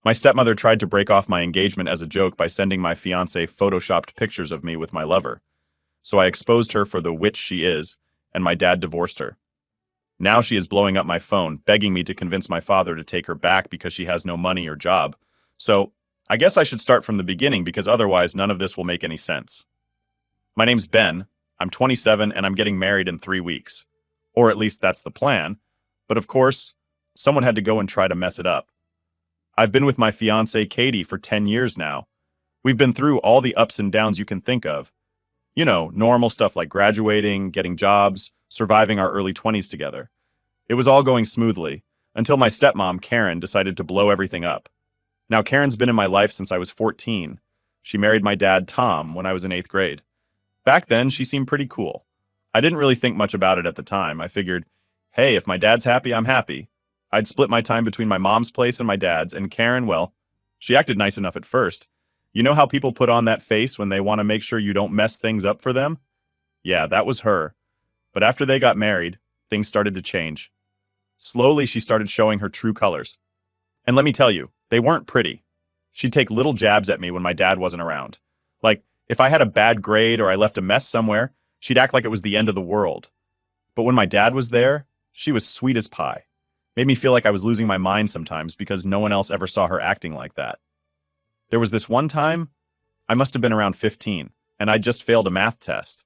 My stepmother tried to break off my engagement as a joke by sending my fiancé photoshopped pictures of me with my lover. So I exposed her for the witch she is, and my dad divorced her. Now she is blowing up my phone, begging me to convince my father to take her back because she has no money or job. So I guess I should start from the beginning because otherwise none of this will make any sense. My name's Ben. I'm 27 and I'm getting married in 3 weeks. Or at least that's the plan. But of course, someone had to go and try to mess it up. I've been with my fiancée Katie for 10 years now. We've been through all the ups and downs you can think of. You know, normal stuff like graduating, getting jobs, surviving our early 20s together. It was all going smoothly, until my stepmom, Karen, decided to blow everything up. Now, Karen's been in my life since I was 14. She married my dad, Tom, when I was in 8th grade. Back then, she seemed pretty cool. I didn't really think much about it at the time. I figured, hey, if my dad's happy, I'm happy. I'd split my time between my mom's place and my dad's, and Karen, well, she acted nice enough at first. You know how people put on that face when they want to make sure you don't mess things up for them? Yeah, that was her. But after they got married, things started to change. Slowly, she started showing her true colors. And let me tell you, they weren't pretty. She'd take little jabs at me when my dad wasn't around. Like, if I had a bad grade or I left a mess somewhere, she'd act like it was the end of the world. But when my dad was there, she was sweet as pie. Made me feel like I was losing my mind sometimes because no one else ever saw her acting like that. There was this one time, I must have been around 15, and I'd just failed a math test.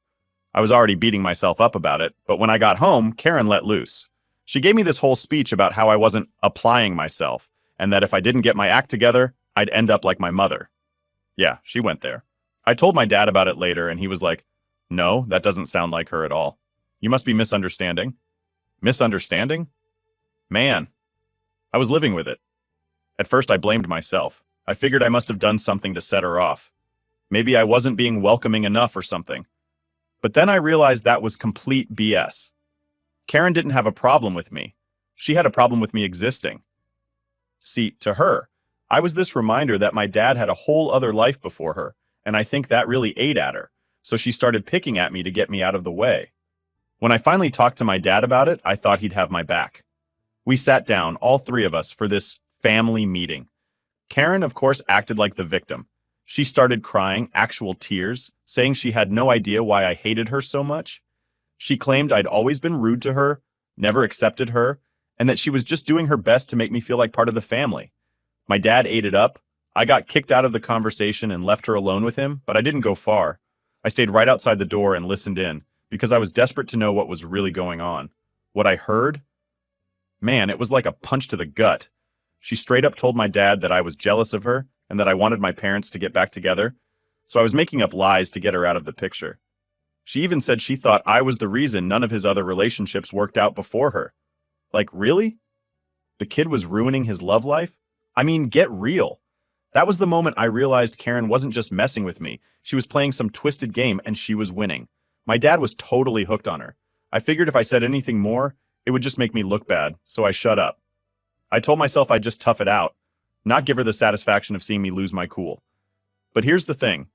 I was already beating myself up about it, but when I got home, Karen let loose. She gave me this whole speech about how I wasn't applying myself, and that if I didn't get my act together, I'd end up like my mother. Yeah, she went there. I told my dad about it later, and he was like, "No, that doesn't sound like her at all. You must be misunderstanding." Misunderstanding? Man, I was living with it. At first, I blamed myself. I figured I must have done something to set her off. Maybe I wasn't being welcoming enough or something. But then I realized that was complete BS. Karen didn't have a problem with me. She had a problem with me existing. See, to her, I was this reminder that my dad had a whole other life before her, and I think that really ate at her, so she started picking at me to get me out of the way. When I finally talked to my dad about it, I thought he'd have my back. We sat down, all three of us, for this family meeting. Karen, of course, acted like the victim. She started crying, actual tears, saying she had no idea why I hated her so much. She claimed I'd always been rude to her, never accepted her, and that she was just doing her best to make me feel like part of the family. My dad ate it up. I got kicked out of the conversation and left her alone with him, but I didn't go far. I stayed right outside the door and listened in, because I was desperate to know what was really going on. What I heard? Man, it was like a punch to the gut. She straight up told my dad that I was jealous of her and that I wanted my parents to get back together, so I was making up lies to get her out of the picture. She even said she thought I was the reason none of his other relationships worked out before her. Like, really? The kid was ruining his love life? I mean, get real. That was the moment I realized Karen wasn't just messing with me. She was playing some twisted game and she was winning. My dad was totally hooked on her. I figured if I said anything more, it would just make me look bad, so I shut up. I told myself I'd just tough it out, not give her the satisfaction of seeing me lose my cool. But here's the thing.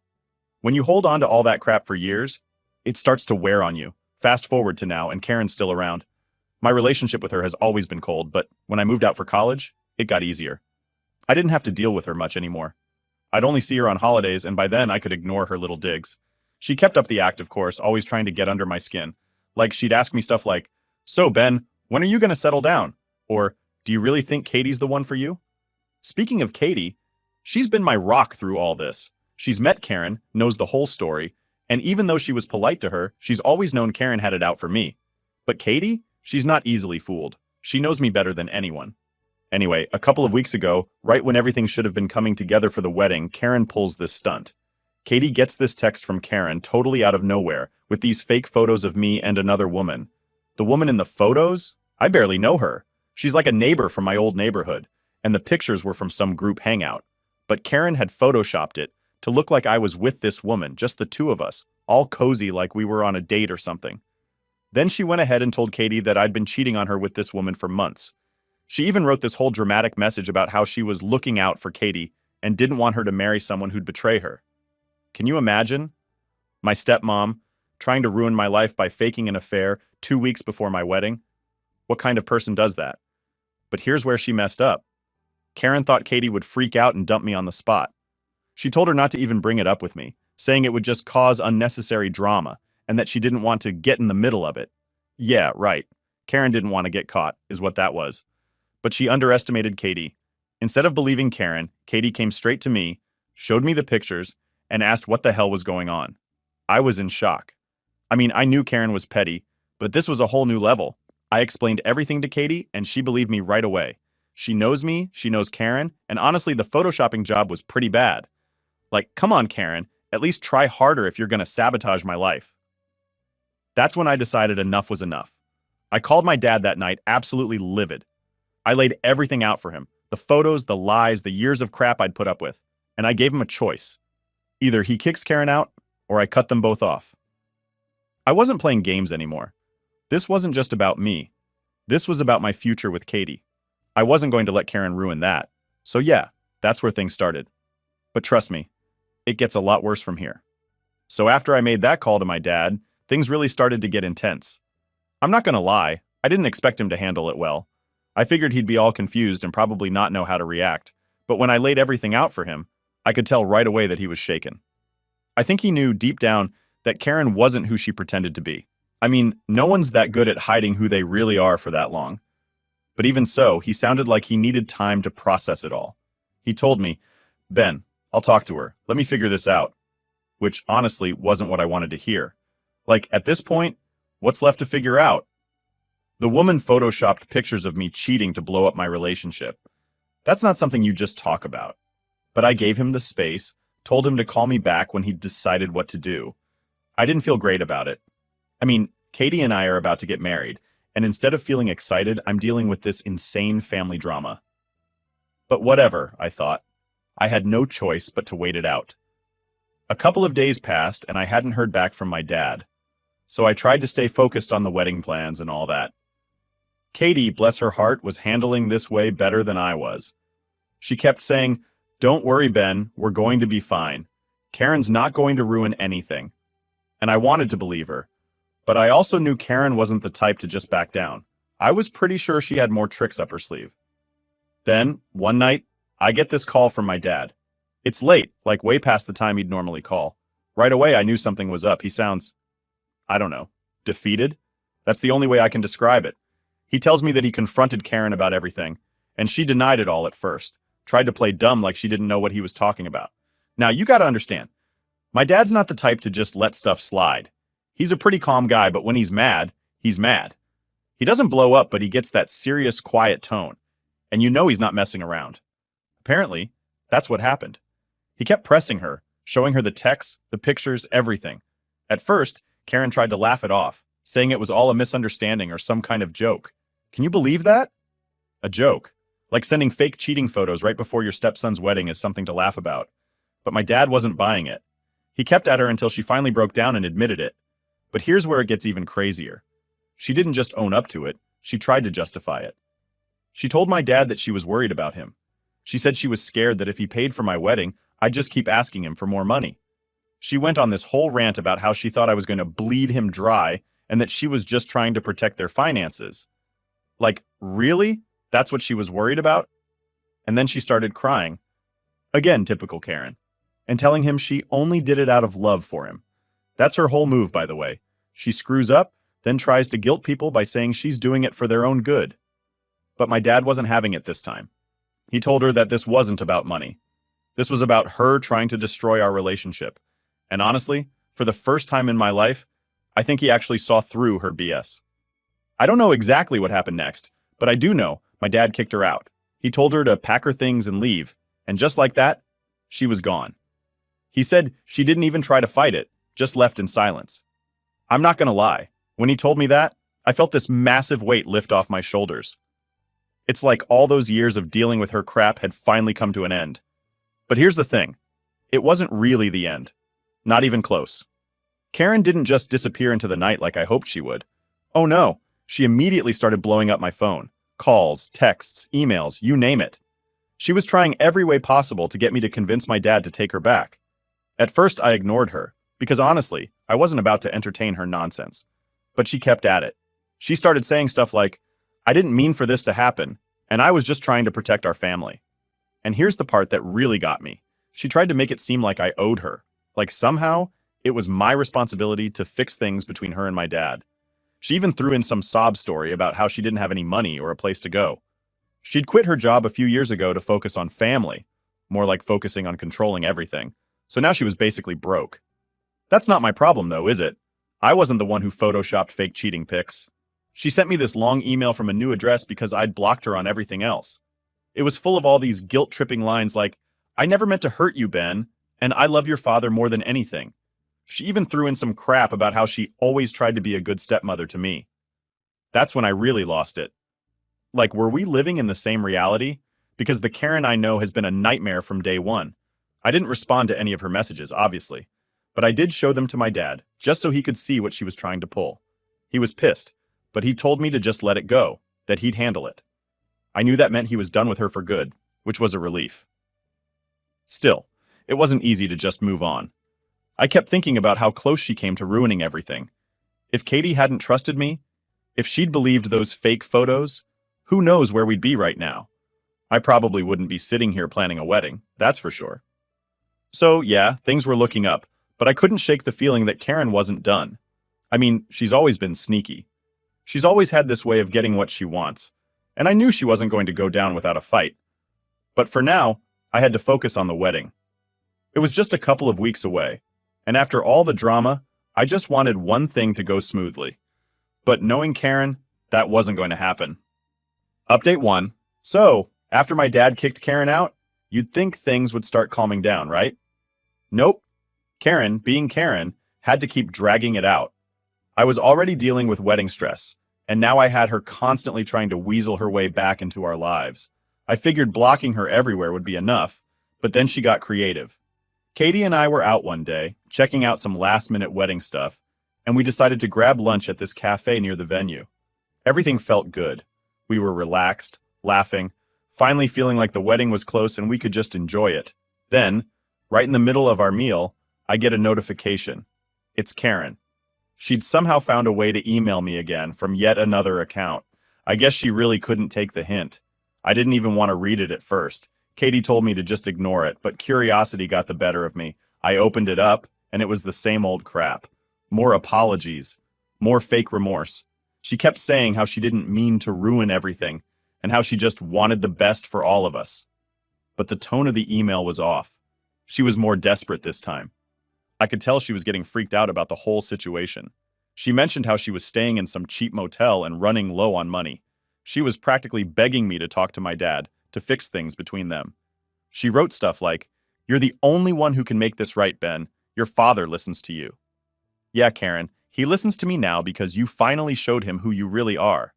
When you hold on to all that crap for years, it starts to wear on you. Fast forward to now, and Karen's still around. My relationship with her has always been cold, but when I moved out for college, it got easier. I didn't have to deal with her much anymore. I'd only see her on holidays, and by then I could ignore her little digs. She kept up the act, of course, always trying to get under my skin. Like, she'd ask me stuff like, "So, Ben, when are you going to settle down?" Or, "Do you really think Katie's the one for you?" Speaking of Katie, she's been my rock through all this. She's met Karen, knows the whole story, and even though she was polite to her, she's always known Karen had it out for me. But Katie? She's not easily fooled. She knows me better than anyone. Anyway, a couple of weeks ago, right when everything should have been coming together for the wedding, Karen pulls this stunt. Katie gets this text from Karen totally out of nowhere, with these fake photos of me and another woman. The woman in the photos? I barely know her. She's like a neighbor from my old neighborhood, and the pictures were from some group hangout. But Karen had photoshopped it to look like I was with this woman, just the two of us, all cozy like we were on a date or something. Then she went ahead and told Katie that I'd been cheating on her with this woman for months. She even wrote this whole dramatic message about how she was looking out for Katie and didn't want her to marry someone who'd betray her. Can you imagine? My stepmom trying to ruin my life by faking an affair 2 weeks before my wedding? What kind of person does that? But here's where she messed up. Karen thought Katie would freak out and dump me on the spot. She told her not to even bring it up with me, saying it would just cause unnecessary drama, and that she didn't want to get in the middle of it. Yeah, right. Karen didn't want to get caught, is what that was. But she underestimated Katie. Instead of believing Karen, Katie came straight to me, showed me the pictures, and asked what the hell was going on. I was in shock. I mean, I knew Karen was petty, but this was a whole new level. I explained everything to Katie, and she believed me right away. She knows me, she knows Karen, and honestly, the photoshopping job was pretty bad. Like, come on, Karen, at least try harder if you're gonna sabotage my life. That's when I decided enough was enough. I called my dad that night absolutely livid. I laid everything out for him, the photos, the lies, the years of crap I'd put up with, and I gave him a choice. Either he kicks Karen out, or I cut them both off. I wasn't playing games anymore. This wasn't just about me. This was about my future with Katie. I wasn't going to let Karen ruin that. So yeah, that's where things started. But trust me, it gets a lot worse from here. So after I made that call to my dad, things really started to get intense. I'm not gonna lie, I didn't expect him to handle it well. I figured he'd be all confused and probably not know how to react. But when I laid everything out for him, I could tell right away that he was shaken. I think he knew deep down that Karen wasn't who she pretended to be. I mean, no one's that good at hiding who they really are for that long. But even so, he sounded like he needed time to process it all. He told me, "Ben, I'll talk to her. Let me figure this out." Which honestly wasn't what I wanted to hear. Like, at this point, what's left to figure out? The woman photoshopped pictures of me cheating to blow up my relationship. That's not something you just talk about. But I gave him the space, told him to call me back when he'd decided what to do. I didn't feel great about it. I mean, Katie and I are about to get married, and instead of feeling excited, I'm dealing with this insane family drama. But whatever, I thought. I had no choice but to wait it out. A couple of days passed, and I hadn't heard back from my dad. So I tried to stay focused on the wedding plans and all that. Katie, bless her heart, was handling this way better than I was. She kept saying, "Don't worry, Ben, we're going to be fine. Karen's not going to ruin anything." And I wanted to believe her. But I also knew Karen wasn't the type to just back down. I was pretty sure she had more tricks up her sleeve. Then, one night, I get this call from my dad. It's late, like way past the time he'd normally call. Right away, I knew something was up. He sounds, I don't know, defeated? That's the only way I can describe it. He tells me that he confronted Karen about everything, and she denied it all at first, tried to play dumb like she didn't know what he was talking about. Now, you gotta understand, my dad's not the type to just let stuff slide. He's a pretty calm guy, but when he's mad, he's mad. He doesn't blow up, but he gets that serious, quiet tone, and you know he's not messing around. Apparently, that's what happened. He kept pressing her, showing her the texts, the pictures, everything. At first, Karen tried to laugh it off, saying it was all a misunderstanding or some kind of joke. Can you believe that? A joke. Like sending fake cheating photos right before your stepson's wedding is something to laugh about. But my dad wasn't buying it. He kept at her until she finally broke down and admitted it. But here's where it gets even crazier. She didn't just own up to it, she tried to justify it. She told my dad that she was worried about him. She said she was scared that if he paid for my wedding, I'd just keep asking him for more money. She went on this whole rant about how she thought I was going to bleed him dry and that she was just trying to protect their finances. Like, really? That's what she was worried about? And then she started crying. Again, typical Karen. And telling him she only did it out of love for him. That's her whole move, by the way. She screws up, then tries to guilt people by saying she's doing it for their own good. But my dad wasn't having it this time. He told her that this wasn't about money. This was about her trying to destroy our relationship. And honestly, for the first time in my life, I think he actually saw through her BS. I don't know exactly what happened next, but I do know my dad kicked her out. He told her to pack her things and leave, and just like that, she was gone. He said she didn't even try to fight it, just left in silence. I'm not gonna lie, when he told me that, I felt this massive weight lift off my shoulders. It's like all those years of dealing with her crap had finally come to an end. But here's the thing, it wasn't really the end. Not even close. Karen didn't just disappear into the night like I hoped she would. Oh no, she immediately started blowing up my phone. Calls, texts, emails, you name it. She was trying every way possible to get me to convince my dad to take her back. At first, I ignored her, because honestly, I wasn't about to entertain her nonsense. But she kept at it. She started saying stuff like, "I didn't mean for this to happen, and I was just trying to protect our family." And here's the part that really got me. She tried to make it seem like I owed her. Like somehow, it was my responsibility to fix things between her and my dad. She even threw in some sob story about how she didn't have any money or a place to go. She'd quit her job a few years ago to focus on family, more like focusing on controlling everything. So now she was basically broke. That's not my problem though, is it? I wasn't the one who photoshopped fake cheating pics. She sent me this long email from a new address because I'd blocked her on everything else. It was full of all these guilt-tripping lines like, "I never meant to hurt you, Ben," and "I love your father more than anything." She even threw in some crap about how she always tried to be a good stepmother to me. That's when I really lost it. Like, were we living in the same reality? Because the Karen I know has been a nightmare from day one. I didn't respond to any of her messages, obviously, but I did show them to my dad, just so he could see what she was trying to pull. He was pissed, but he told me to just let it go, that he'd handle it. I knew that meant he was done with her for good, which was a relief. Still, it wasn't easy to just move on. I kept thinking about how close she came to ruining everything. If Katie hadn't trusted me, if she'd believed those fake photos, who knows where we'd be right now? I probably wouldn't be sitting here planning a wedding, that's for sure. So yeah, things were looking up, but I couldn't shake the feeling that Karen wasn't done. I mean, she's always been sneaky. She's always had this way of getting what she wants, and I knew she wasn't going to go down without a fight. But for now, I had to focus on the wedding. It was just a couple of weeks away, and after all the drama, I just wanted one thing to go smoothly. But knowing Karen, that wasn't going to happen. Update 1. So, after my dad kicked Karen out, you'd think things would start calming down, right? Nope. Karen, being Karen, had to keep dragging it out. I was already dealing with wedding stress, and now I had her constantly trying to weasel her way back into our lives. I figured blocking her everywhere would be enough, but then she got creative. Katie and I were out one day, checking out some last-minute wedding stuff, and we decided to grab lunch at this cafe near the venue. Everything felt good. We were relaxed, laughing, finally feeling like the wedding was close and we could just enjoy it. Then, right in the middle of our meal, I get a notification. It's Karen. She'd somehow found a way to email me again from yet another account. I guess she really couldn't take the hint. I didn't even want to read it at first. Katie told me to just ignore it, but curiosity got the better of me. I opened it up, and it was the same old crap. More apologies. More fake remorse. She kept saying how she didn't mean to ruin everything, and how she just wanted the best for all of us. But the tone of the email was off. She was more desperate this time. I could tell she was getting freaked out about the whole situation. She mentioned how she was staying in some cheap motel and running low on money. She was practically begging me to talk to my dad, to fix things between them. She wrote stuff like, "You're the only one who can make this right, Ben. Your father listens to you." Yeah, Karen, he listens to me now because you finally showed him who you really are.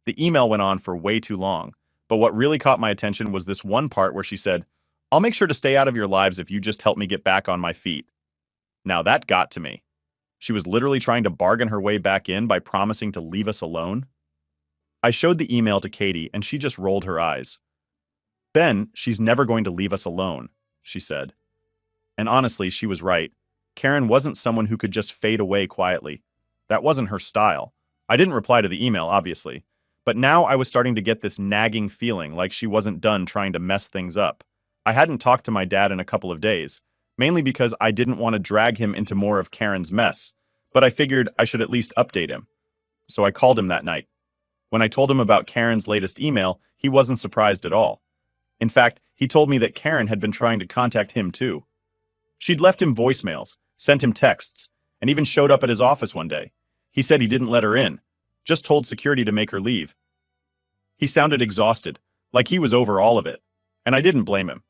The email went on for way too long, but what really caught my attention was this one part where she said, "I'll make sure to stay out of your lives if you just help me get back on my feet." Now that got to me. She was literally trying to bargain her way back in by promising to leave us alone. I showed the email to Katie and she just rolled her eyes. "Ben, she's never going to leave us alone," she said. And honestly, she was right. Karen wasn't someone who could just fade away quietly. That wasn't her style. I didn't reply to the email, obviously. But now I was starting to get this nagging feeling like she wasn't done trying to mess things up. I hadn't talked to my dad in a couple of days, mainly because I didn't want to drag him into more of Karen's mess, but I figured I should at least update him. So I called him that night. When I told him about Karen's latest email, he wasn't surprised at all. In fact, he told me that Karen had been trying to contact him too. She'd left him voicemails, sent him texts, and even showed up at his office one day. He said he didn't let her in, just told security to make her leave. He sounded exhausted, like he was over all of it, and I didn't blame him.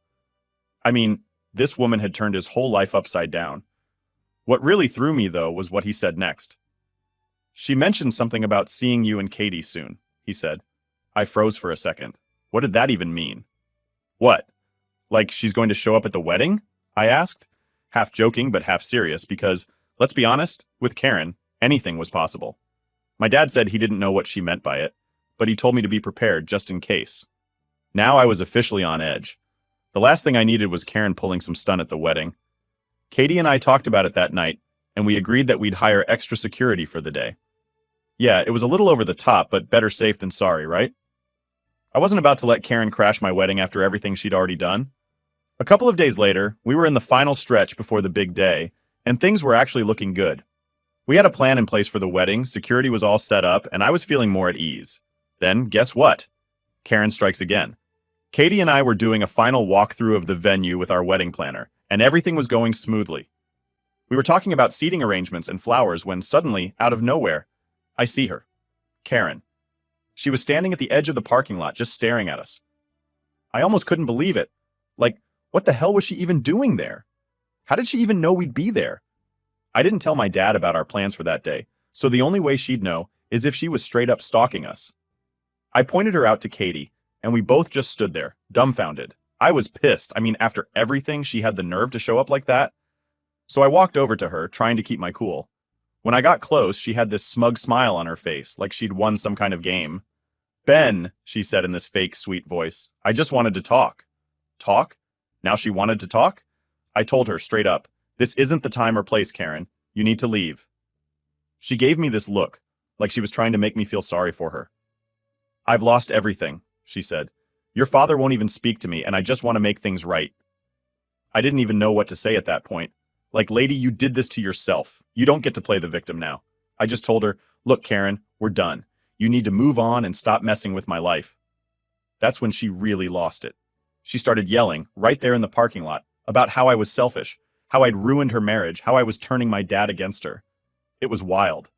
I mean, this woman had turned his whole life upside down. What really threw me, though, was what he said next. "She mentioned something about seeing you and Katie soon," he said. I froze for a second. What did that even mean? "What? Like she's going to show up at the wedding?" I asked, half joking but half serious because, let's be honest, with Karen, anything was possible. My dad said he didn't know what she meant by it, but he told me to be prepared just in case. Now I was officially on edge. The last thing I needed was Karen pulling some stunt at the wedding. Katie and I talked about it that night, and we agreed that we'd hire extra security for the day. Yeah, it was a little over the top, but better safe than sorry, right? I wasn't about to let Karen crash my wedding after everything she'd already done. A couple of days later, we were in the final stretch before the big day, and things were actually looking good. We had a plan in place for the wedding, security was all set up, and I was feeling more at ease. Then, guess what? Karen strikes again. Katie and I were doing a final walkthrough of the venue with our wedding planner, and everything was going smoothly. We were talking about seating arrangements and flowers when suddenly, out of nowhere, I see her. Karen. She was standing at the edge of the parking lot, just staring at us. I almost couldn't believe it. Like, what the hell was she even doing there? How did she even know we'd be there? I didn't tell my dad about our plans for that day, so the only way she'd know is if she was straight up stalking us. I pointed her out to Katie, and we both just stood there, dumbfounded. I was pissed. I mean, after everything, she had the nerve to show up like that. So I walked over to her, trying to keep my cool. When I got close, she had this smug smile on her face, like she'd won some kind of game. "Ben," she said in this fake, sweet voice, "I just wanted to talk." Talk? Now she wanted to talk? I told her straight up, "This isn't the time or place, Karen. You need to leave." She gave me this look, like she was trying to make me feel sorry for her. "I've lost everything," she said. "Your father won't even speak to me, and I just want to make things right." I didn't even know what to say at that point. Like, lady, you did this to yourself. You don't get to play the victim now. I just told her, "Look, Karen, we're done. You need to move on and stop messing with my life." That's when she really lost it. She started yelling, right there in the parking lot, about how I was selfish, how I'd ruined her marriage, how I was turning my dad against her. It was wild.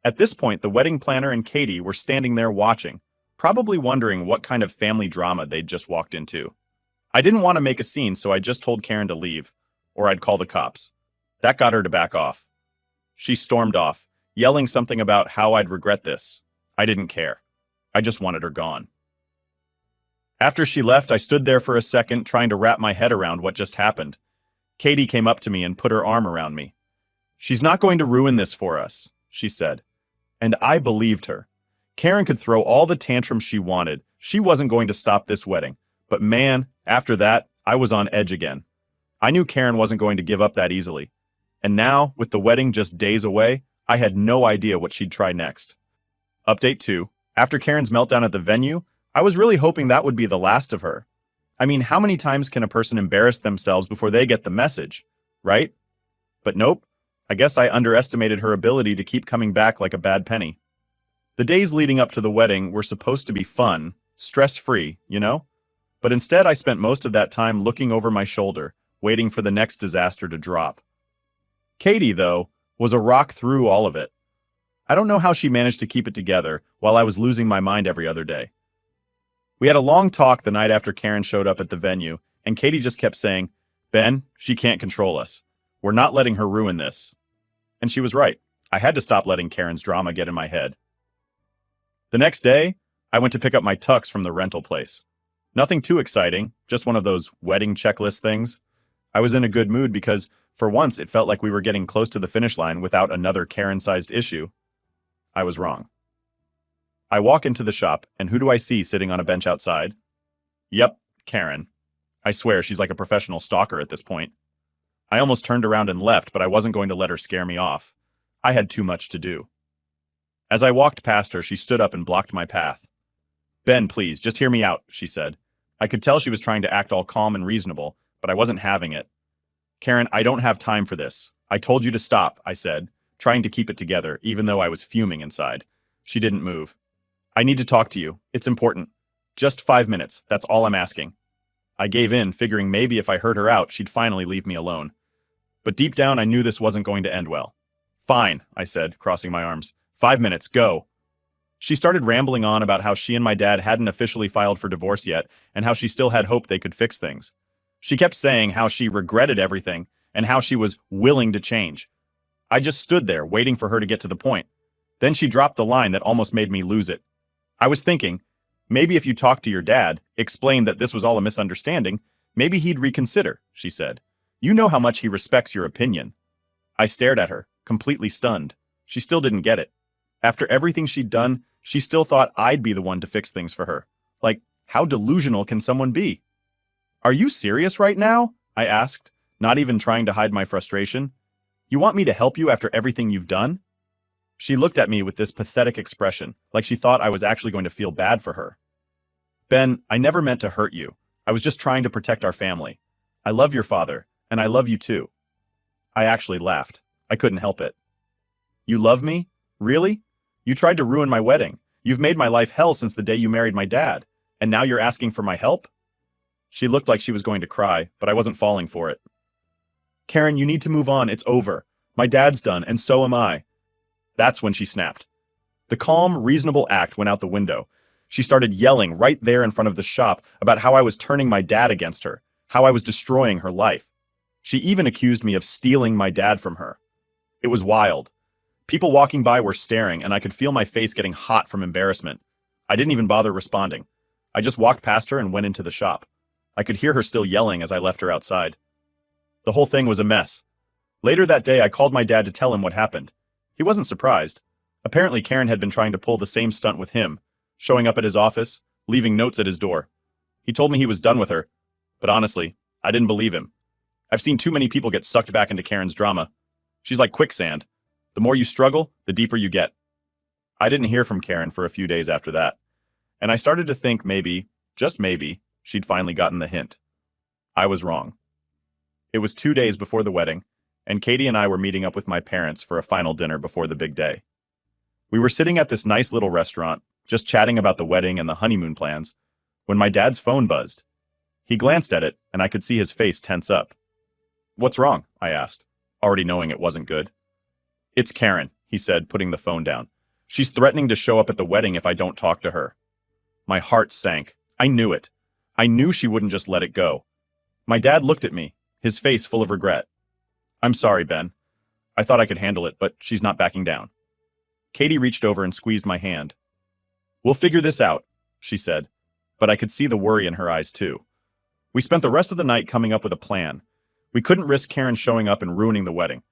At this point, the wedding planner and Katie were standing there watching, probably wondering what kind of family drama they'd just walked into. I didn't want to make a scene, so I just told Karen to leave, or I'd call the cops. That got her to back off. She stormed off, yelling something about how I'd regret this. I didn't care. I just wanted her gone. After she left, I stood there for a second, trying to wrap my head around what just happened. Katie came up to me and put her arm around me. "She's not going to ruin this for us," she said. And I believed her. Karen could throw all the tantrums she wanted. She wasn't going to stop this wedding. But man, after that, I was on edge again. I knew Karen wasn't going to give up that easily. And now, with the wedding just days away, I had no idea what she'd try next. Update 2. After Karen's meltdown at the venue, I was really hoping that would be the last of her. I mean, how many times can a person embarrass themselves before they get the message, right? But nope. I guess I underestimated her ability to keep coming back like a bad penny. The days leading up to the wedding were supposed to be fun, stress-free, you know? But instead, I spent most of that time looking over my shoulder, waiting for the next disaster to drop. Katie, though, was a rock through all of it. I don't know how she managed to keep it together while I was losing my mind every other day. We had a long talk the night after Karen showed up at the venue, and Katie just kept saying, "Ben, she can't control us. We're not letting her ruin this." And she was right. I had to stop letting Karen's drama get in my head. The next day, I went to pick up my tux from the rental place. Nothing too exciting, just one of those wedding checklist things. I was in a good mood because, for once, it felt like we were getting close to the finish line without another Karen-sized issue. I was wrong. I walk into the shop, and who do I see sitting on a bench outside? Yep, Karen. I swear she's like a professional stalker at this point. I almost turned around and left, but I wasn't going to let her scare me off. I had too much to do. As I walked past her, she stood up and blocked my path. "Ben, please, just hear me out," she said. I could tell she was trying to act all calm and reasonable, but I wasn't having it. "Karen, I don't have time for this. I told you to stop," I said, trying to keep it together, even though I was fuming inside. She didn't move. "I need to talk to you. It's important. Just 5 minutes, that's all I'm asking." I gave in, figuring maybe if I heard her out, she'd finally leave me alone. But deep down, I knew this wasn't going to end well. "Fine," I said, crossing my arms. 5 minutes, go." She started rambling on about how she and my dad hadn't officially filed for divorce yet, and how she still had hope they could fix things. She kept saying how she regretted everything, and how she was willing to change. I just stood there, waiting for her to get to the point. Then she dropped the line that almost made me lose it. I was thinking, maybe if you talked to your dad, explained that this was all a misunderstanding, maybe he'd reconsider, she said. "You know how much he respects your opinion." I stared at her, completely stunned. She still didn't get it. After everything she'd done, she still thought I'd be the one to fix things for her. Like, how delusional can someone be? "Are you serious right now?" I asked, not even trying to hide my frustration. "You want me to help you after everything you've done?" She looked at me with this pathetic expression, like she thought I was actually going to feel bad for her. Ben, I never meant to hurt you. I was just trying to protect our family. I love your father, and I love you too. I actually laughed. I couldn't help it. You love me? Really? You tried to ruin my wedding. You've made my life hell since the day you married my dad, and now you're asking for my help? She looked like she was going to cry, but I wasn't falling for it. Karen, you need to move on. It's over. My dad's done, and so am I. That's when she snapped. The calm, reasonable act went out the window. She started yelling right there in front of the shop about how I was turning my dad against her, how I was destroying her life. She even accused me of stealing my dad from her. It was wild. People walking by were staring, and I could feel my face getting hot from embarrassment. I didn't even bother responding. I just walked past her and went into the shop. I could hear her still yelling as I left her outside. The whole thing was a mess. Later that day, I called my dad to tell him what happened. He wasn't surprised. Apparently, Karen had been trying to pull the same stunt with him, showing up at his office, leaving notes at his door. He told me he was done with her, but honestly, I didn't believe him. I've seen too many people get sucked back into Karen's drama. She's like quicksand. The more you struggle, the deeper you get. I didn't hear from Karen for a few days after that, and I started to think maybe, just maybe, she'd finally gotten the hint. I was wrong. It was 2 days before the wedding, and Katie and I were meeting up with my parents for a final dinner before the big day. We were sitting at this nice little restaurant, just chatting about the wedding and the honeymoon plans, when my dad's phone buzzed. He glanced at it, and I could see his face tense up. "What's wrong?" I asked, already knowing it wasn't good. "It's Karen," he said, putting the phone down. "She's threatening to show up at the wedding if I don't talk to her." My heart sank. I knew it. I knew she wouldn't just let it go. My dad looked at me, his face full of regret. "I'm sorry, Ben. I thought I could handle it, but she's not backing down." Katie reached over and squeezed my hand. "We'll figure this out," she said, but I could see the worry in her eyes too. We spent the rest of the night coming up with a plan. We couldn't risk Karen showing up and ruining the wedding.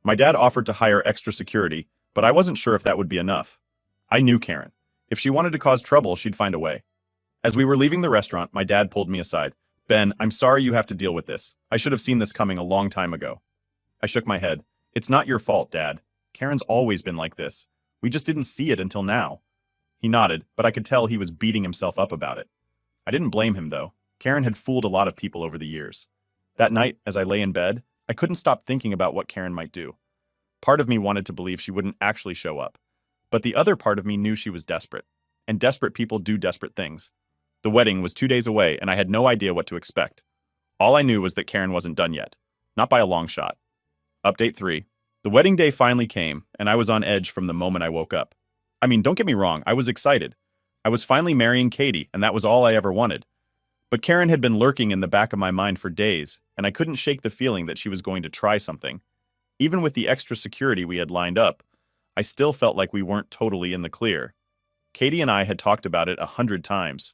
My dad offered to hire extra security, but I wasn't sure if that would be enough. I knew Karen. If she wanted to cause trouble, she'd find a way. As we were leaving the restaurant, my dad pulled me aside. "Ben, I'm sorry you have to deal with this. I should have seen this coming a long time ago." I shook my head. "It's not your fault, Dad. Karen's always been like this. We just didn't see it until now." He nodded, but I could tell he was beating himself up about it. I didn't blame him, though. Karen had fooled a lot of people over the years. That night, as I lay in bed, I couldn't stop thinking about what Karen might do. Part of me wanted to believe she wouldn't actually show up, but the other part of me knew she was desperate, and desperate people do desperate things. The wedding was 2 days away, and I had no idea what to expect. All I knew was that Karen wasn't done yet, not by a long shot. Update 3. The wedding day finally came, and I was on edge from the moment I woke up. I mean, don't get me wrong, I was excited. I was finally marrying Katie, and that was all I ever wanted. But Karen had been lurking in the back of my mind for days, and I couldn't shake the feeling that she was going to try something. Even with the extra security we had lined up, I still felt like we weren't totally in the clear. Katie and I had talked about it 100 times.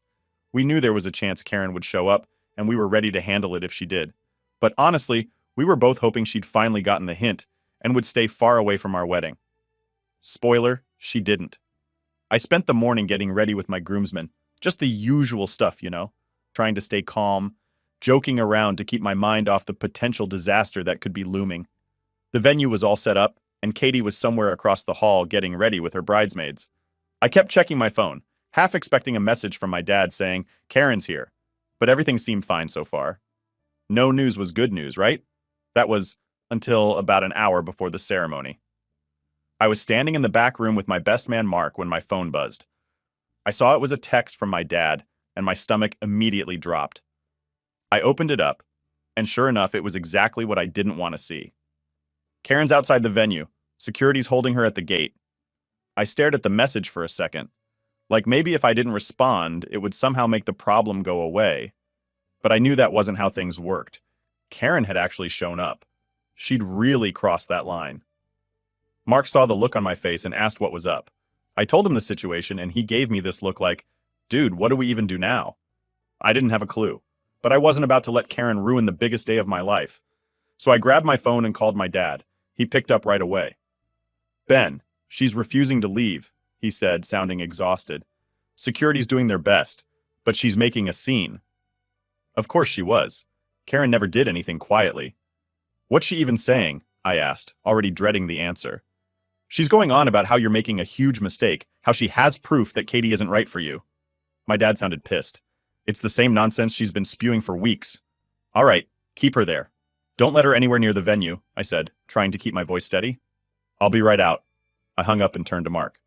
We knew there was a chance Karen would show up, and we were ready to handle it if she did. But honestly, we were both hoping she'd finally gotten the hint and would stay far away from our wedding. Spoiler, she didn't. I spent the morning getting ready with my groomsmen, just the usual stuff, trying to stay calm, joking around to keep my mind off the potential disaster that could be looming. The venue was all set up, and Katie was somewhere across the hall getting ready with her bridesmaids. I kept checking my phone, half expecting a message from my dad saying, "Karen's here," but everything seemed fine so far. No news was good news, right? That was until about an hour before the ceremony. I was standing in the back room with my best man Mark when my phone buzzed. I saw it was a text from my dad, and my stomach immediately dropped. I opened it up, and sure enough, it was exactly what I didn't want to see. Karen's outside the venue. Security's holding her at the gate. I stared at the message for a second. Like maybe if I didn't respond, it would somehow make the problem go away. But I knew that wasn't how things worked. Karen had actually shown up. She'd really crossed that line. Mark saw the look on my face and asked what was up. I told him the situation, and he gave me this look like, "Dude, what do we even do now?" I didn't have a clue, but I wasn't about to let Karen ruin the biggest day of my life. So I grabbed my phone and called my dad. He picked up right away. "Ben, she's refusing to leave," he said, sounding exhausted. "Security's doing their best, but she's making a scene." Of course she was. Karen never did anything quietly. "What's she even saying?" I asked, already dreading the answer. "She's going on about how you're making a huge mistake, how she has proof that Katie isn't right for you." My dad sounded pissed. It's the same nonsense she's been spewing for weeks. All right, keep her there. Don't let her anywhere near the venue, I said, trying to keep my voice steady. I'll be right out. I hung up and turned to Mark.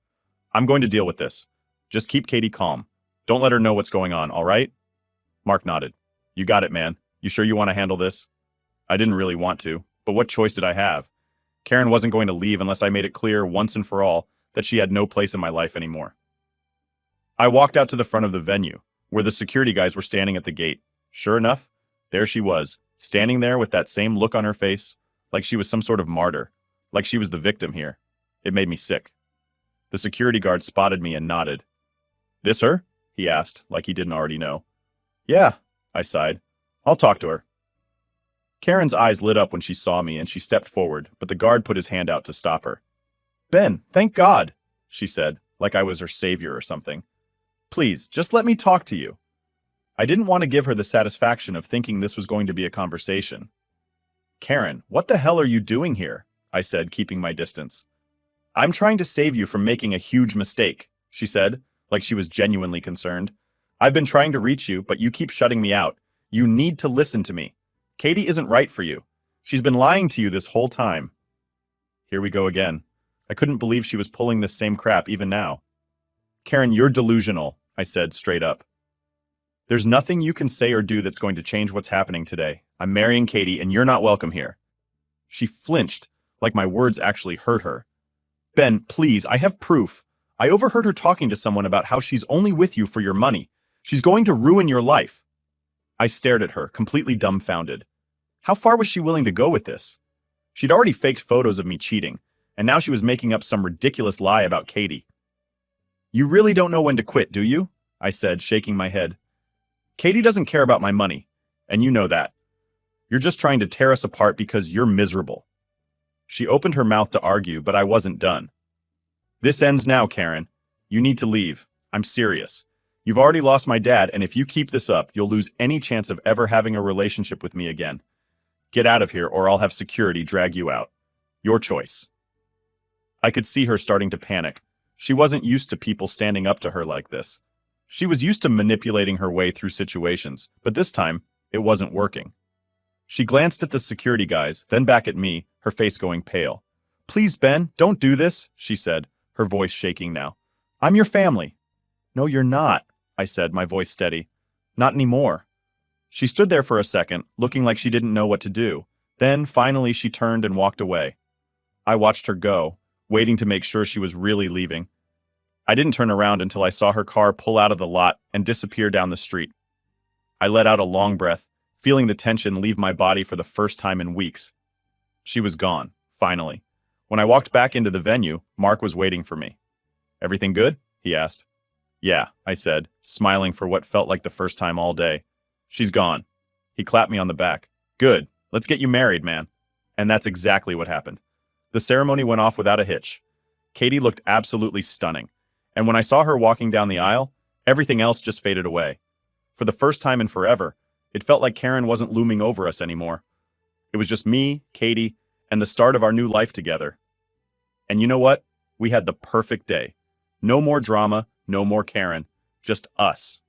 I'm going to deal with this. Just keep Katie calm. Don't let her know what's going on, all right? Mark nodded. You got it, man. You sure you want to handle this? I didn't really want to, but what choice did I have? Karen wasn't going to leave unless I made it clear once and for all that she had no place in my life anymore. I walked out to the front of the venue, where the security guys were standing at the gate. Sure enough, there she was, standing there with that same look on her face, like she was some sort of martyr, like she was the victim here. It made me sick. The security guard spotted me and nodded. This her? He asked, like he didn't already know. Yeah, I sighed. I'll talk to her. Karen's eyes lit up when she saw me and she stepped forward, but the guard put his hand out to stop her. Ben, thank God, she said, like I was her savior or something. Please, just let me talk to you. I didn't want to give her the satisfaction of thinking this was going to be a conversation. Karen, what the hell are you doing here? I said, keeping my distance. I'm trying to save you from making a huge mistake, she said, like she was genuinely concerned. I've been trying to reach you, but you keep shutting me out. You need to listen to me. Katie isn't right for you. She's been lying to you this whole time. Here we go again. I couldn't believe she was pulling this same crap even now. Karen, you're delusional, I said straight up. There's nothing you can say or do that's going to change what's happening today. I'm marrying Katie and you're not welcome here. She flinched, like my words actually hurt her. Ben, please, I have proof. I overheard her talking to someone about how she's only with you for your money. She's going to ruin your life. I stared at her, completely dumbfounded. How far was she willing to go with this? She'd already faked photos of me cheating, and now she was making up some ridiculous lie about Katie. You really don't know when to quit, do you? I said, shaking my head. Katie doesn't care about my money, and you know that. You're just trying to tear us apart because you're miserable. She opened her mouth to argue, but I wasn't done. This ends now, Karen. You need to leave. I'm serious. You've already lost my dad, and if you keep this up, you'll lose any chance of ever having a relationship with me again. Get out of here, or I'll have security drag you out. Your choice. I could see her starting to panic. She wasn't used to people standing up to her like this. She was used to manipulating her way through situations, but this time, it wasn't working. She glanced at the security guys, then back at me, her face going pale. Please, Ben, don't do this, she said, her voice shaking now. I'm your family. No, you're not, I said, my voice steady. Not anymore. She stood there for a second, looking like she didn't know what to do. Then, finally, she turned and walked away. I watched her go, waiting to make sure she was really leaving. I didn't turn around until I saw her car pull out of the lot and disappear down the street. I let out a long breath, feeling the tension leave my body for the first time in weeks. She was gone, finally. When I walked back into the venue, Mark was waiting for me. Everything good? He asked. Yeah, I said, smiling for what felt like the first time all day. She's gone. He clapped me on the back. Good. Let's get you married, man. And that's exactly what happened. The ceremony went off without a hitch. Katie looked absolutely stunning. And when I saw her walking down the aisle, everything else just faded away. For the first time in forever, it felt like Karen wasn't looming over us anymore. It was just me, Katie, and the start of our new life together. And you know what? We had the perfect day. No more drama, no more Karen, just us.